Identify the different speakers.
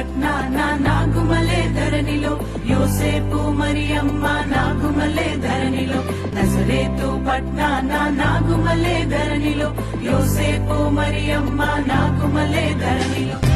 Speaker 1: పట్నాన నాగుమలే ధరణిలో, యోసేపు మరియమ్మ నాగుమలే ధరణిలో. నజరేతు పట్నాన నాగుమలే ధరణిలో, యోసేపు మరియమ్మ నాగుమలే ధరణిలో.